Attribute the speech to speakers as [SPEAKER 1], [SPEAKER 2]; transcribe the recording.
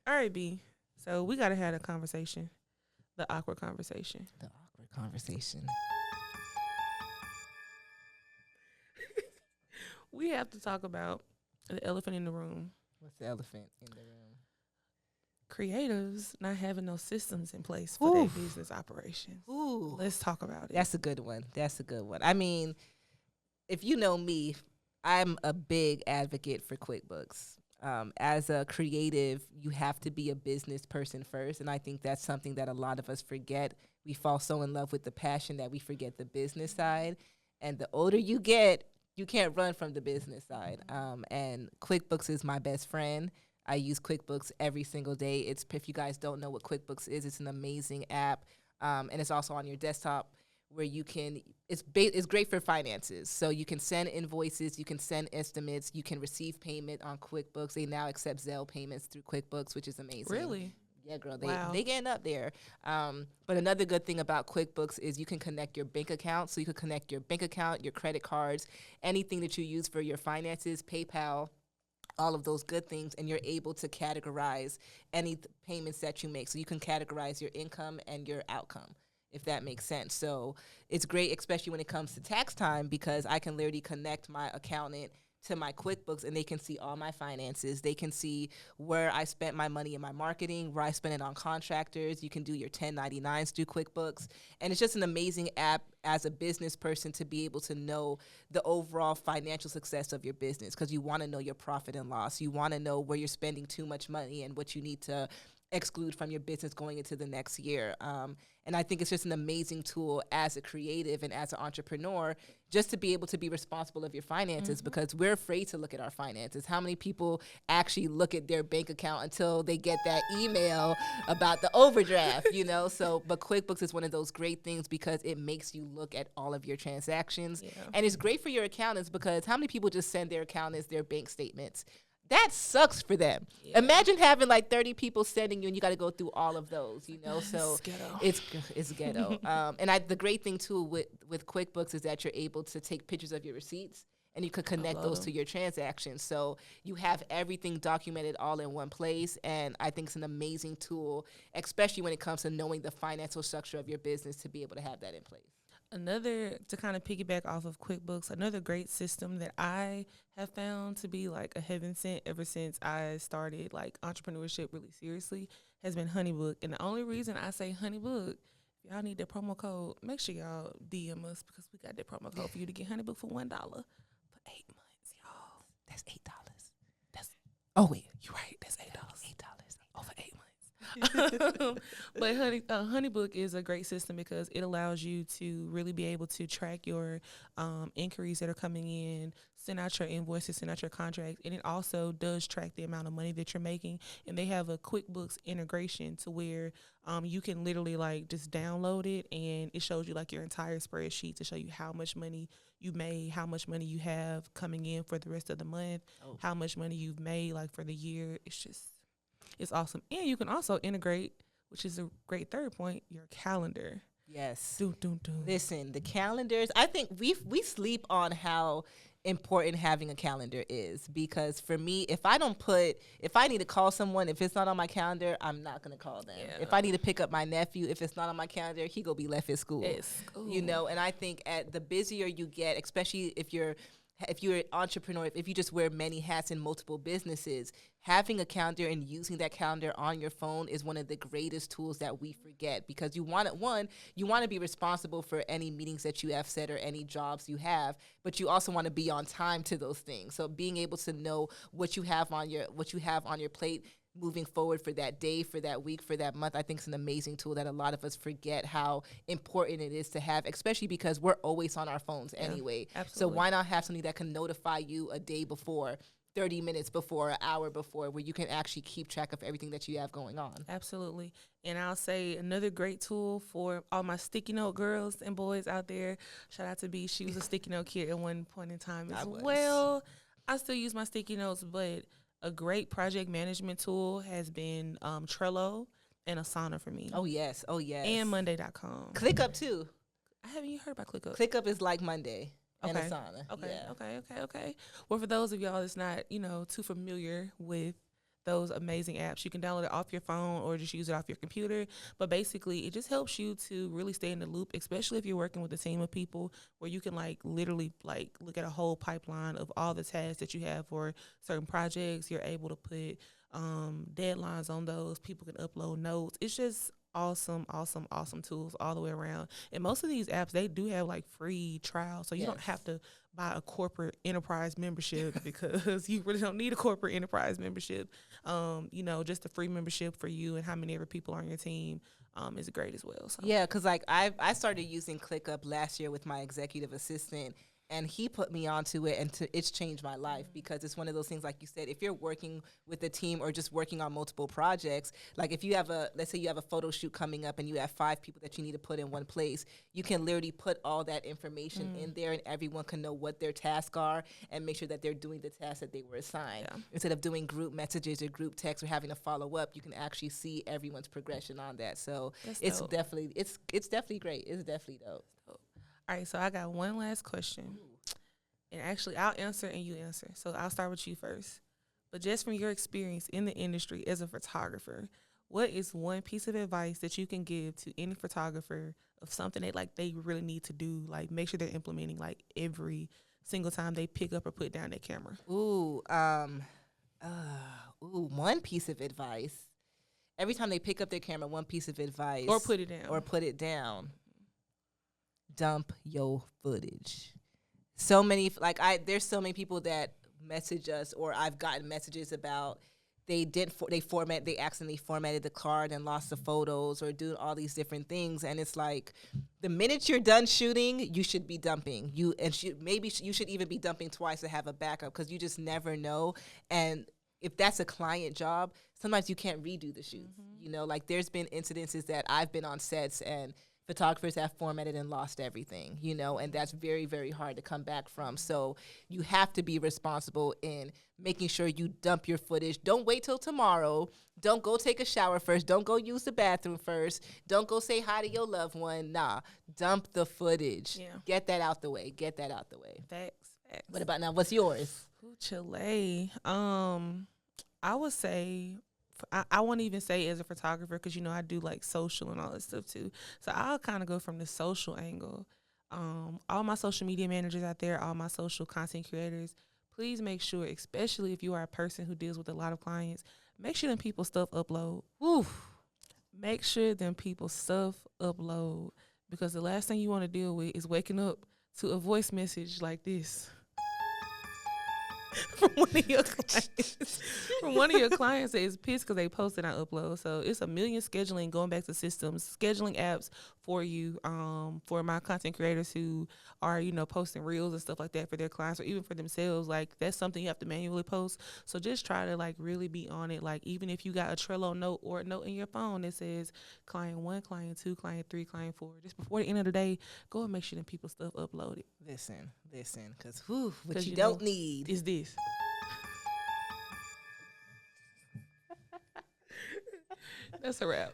[SPEAKER 1] All right, B. So we gotta have a conversation, the awkward conversation.
[SPEAKER 2] The awkward conversation.
[SPEAKER 1] We have to talk about the elephant in the room.
[SPEAKER 2] What's the elephant in the room?
[SPEAKER 1] Creatives not having no systems in place for their business operations.
[SPEAKER 2] Ooh.
[SPEAKER 1] Let's talk about it.
[SPEAKER 2] That's a good one. That's a good one. I mean, if you know me, I'm a big advocate for QuickBooks. As a creative, you have to be a business person first. And I think that's something that a lot of us forget. We fall so in love with the passion that we forget the business side. And the older you get, you can't run from the business side. And QuickBooks is my best friend. I use QuickBooks every single day. If you guys don't know what QuickBooks is, it's an amazing app. And it's also on your desktop where you can, it's great for finances. So you can send invoices, you can send estimates, you can receive payment on QuickBooks. They now accept Zelle payments through QuickBooks, which is amazing.
[SPEAKER 1] Really?
[SPEAKER 2] Yeah, girl,
[SPEAKER 1] Wow.
[SPEAKER 2] they getting up there. But another good thing about QuickBooks is you can connect your bank account. So you can connect your bank account, your credit cards, anything that you use for your finances, PayPal, all of those good things, and you're able to categorize any payments that you make. So you can categorize your income and your outcome, if that makes sense. So it's great, especially when it comes to tax time, because I can literally connect my accountant to my QuickBooks and they can see all my finances. They can see where I spent my money in my marketing, where I spent it on contractors. You can do your 1099s through QuickBooks. And it's just an amazing app as a business person to be able to know the overall financial success of your business, because you want to know your profit and loss. You want to know where you're spending too much money and what you need to exclude from your business going into the next year. And I think it's just an amazing tool as a creative and as an entrepreneur, just to be able to be responsible of your finances, because we're afraid to look at our finances. How many people actually look at their bank account until they get that email about the overdraft, you know? So, but QuickBooks is one of those great things because it makes you look at all of your transactions.
[SPEAKER 1] Yeah.
[SPEAKER 2] And it's great for your accountants, because how many people just send their accountants their bank statements? That sucks for them.
[SPEAKER 1] Yeah.
[SPEAKER 2] Imagine having like 30 people sending you and you got to go through all of those, you know? So it's ghetto. And the great thing too with QuickBooks is that you're able to take pictures of your receipts and you could connect those to your transactions. So you have everything documented all in one place. And I think it's an amazing tool, especially when it comes to knowing the financial structure of your business, to be able to have that in place.
[SPEAKER 1] Another, to kind of piggyback off of QuickBooks, another great system that I have found to be like a heaven sent ever since I started like entrepreneurship really seriously has been HoneyBook. And the only reason I say HoneyBook, if y'all need that promo code, make sure y'all DM us, because we got that promo code for you to get HoneyBook for $1 for 8 months, y'all.
[SPEAKER 2] That's $8.
[SPEAKER 1] Oh wait, you're right. That's $8. Over 8 months. But HoneyBook is a great system because it allows you to really be able to track your inquiries that are coming in, send out your invoices, send out your contracts, and it also does track the amount of money that you're making. And they have a QuickBooks integration to where you can literally like just download it, and it shows you like your entire spreadsheet to show you how much money you made, how much money you have coming in for the rest of the month, how much money you've made like for the year. It's awesome. And you can also integrate, which is a great third point, your calendar.
[SPEAKER 2] Yes.
[SPEAKER 1] Doom, doom, doom.
[SPEAKER 2] Listen, the calendars, I think we sleep on how important having a calendar is, because for me, if I need to call someone, if it's not on my calendar, I'm not going to call them. Yeah. If I need to pick up my nephew, if it's not on my calendar, he go be left at school. You know, and I think at the busier you get, especially if you're an entrepreneur, if you just wear many hats in multiple businesses, having a calendar and using that calendar on your phone is one of the greatest tools that we forget, because you want to be responsible for any meetings that you have set or any jobs you have, but you also want to be on time to those things. So being able to know what you have on your plate moving forward for that day, for that week, for that month, I think it's an amazing tool that a lot of us forget how important it is to have, especially because we're always on our phones anyway.
[SPEAKER 1] Absolutely.
[SPEAKER 2] So why not have something that can notify you a day before, 30 minutes before, an hour before, where you can actually keep track of everything that you have going on.
[SPEAKER 1] Absolutely. And I'll say another great tool for all my sticky note girls and boys out there, shout out to B. She was a sticky note kid at one point in time as well. I still use my sticky notes, but a great project management tool has been Trello and Asana for me.
[SPEAKER 2] Oh, yes.
[SPEAKER 1] And Monday.com.
[SPEAKER 2] ClickUp, too.
[SPEAKER 1] I haven't even heard about ClickUp.
[SPEAKER 2] ClickUp is like Monday and Asana.
[SPEAKER 1] Okay. Well, for those of y'all that's not, too familiar with those amazing apps. You can download it off your phone or just use it off your computer. But basically, it just helps you to really stay in the loop, especially if you're working with a team of people where you can like literally like look at a whole pipeline of all the tasks that you have for certain projects. You're able to put deadlines on those. People can upload notes. It's just awesome tools all the way around. And most of these apps, they do have like free trials, so you don't have to buy a corporate enterprise membership because you really don't need a corporate enterprise membership. Just a free membership for you and how many ever people on your team is great as well. So.
[SPEAKER 2] Yeah, because like I started using ClickUp last year with my executive assistant, and he put me onto it, and it's changed my life because it's one of those things, like you said, if you're working with a team or just working on multiple projects, like if you have let's say you have a photo shoot coming up and you have 5 people that you need to put in one place, you can literally put all that information in there and everyone can know what their tasks are and make sure that they're doing the tasks that they were assigned. Yeah. Instead of doing group messages or group texts or having to follow up, you can actually see everyone's progression on that. So it's definitely great. It's definitely dope.
[SPEAKER 1] All right, so I got one last question. And actually, I'll answer and you answer. So I'll start with you first. But just from your experience in the industry as a photographer, what is one piece of advice that you can give to any photographer of something that like they really need to do, like make sure they're implementing like every single time they pick up or put down their camera?
[SPEAKER 2] One piece of advice. Every time they pick up their camera, one piece of advice.
[SPEAKER 1] Or put it down.
[SPEAKER 2] Dump your footage. There's so many people that message us, or I've gotten messages about they accidentally formatted the card and lost the photos, or doing all these different things. And it's like, the minute you're done shooting, you should be dumping. Maybe you should even be dumping twice to have a backup, because you just never know. And if that's a client job, sometimes you can't redo the shoots. Like there's been incidences that I've been on sets and photographers have formatted and lost everything, and that's very, very hard to come back from. So you have to be responsible in making sure you dump your footage. Don't wait till tomorrow. Don't go take a shower first. Don't go use the bathroom first. Don't go say hi to your loved one. Nah, dump the footage. Yeah. Get that out the way.
[SPEAKER 1] Facts.
[SPEAKER 2] What about now? What's yours?
[SPEAKER 1] Chile. I would say, I won't even say as a photographer, because I do like social and all that stuff too. So I'll kind of go from the social angle. All my social media managers out there, all my social content creators, please make sure, especially if you are a person who deals with a lot of clients, make sure them people stuff upload. Make sure them people stuff upload, because the last thing you want to deal with is waking up to a voice message like this. From one of your clients that is pissed because they posted on upload. So it's a million scheduling, going back to systems, scheduling apps for you, for my content creators who are, posting reels and stuff like that for their clients or even for themselves. Like, that's something you have to manually post. So just try to like really be on it. Like, even if you got a Trello note or a note in your phone that says client 1, client 2, client 3, client 4, just before the end of the day, go and make sure that people stuff uploaded.
[SPEAKER 2] Listen, because what you don't need
[SPEAKER 1] is this. That's a wrap.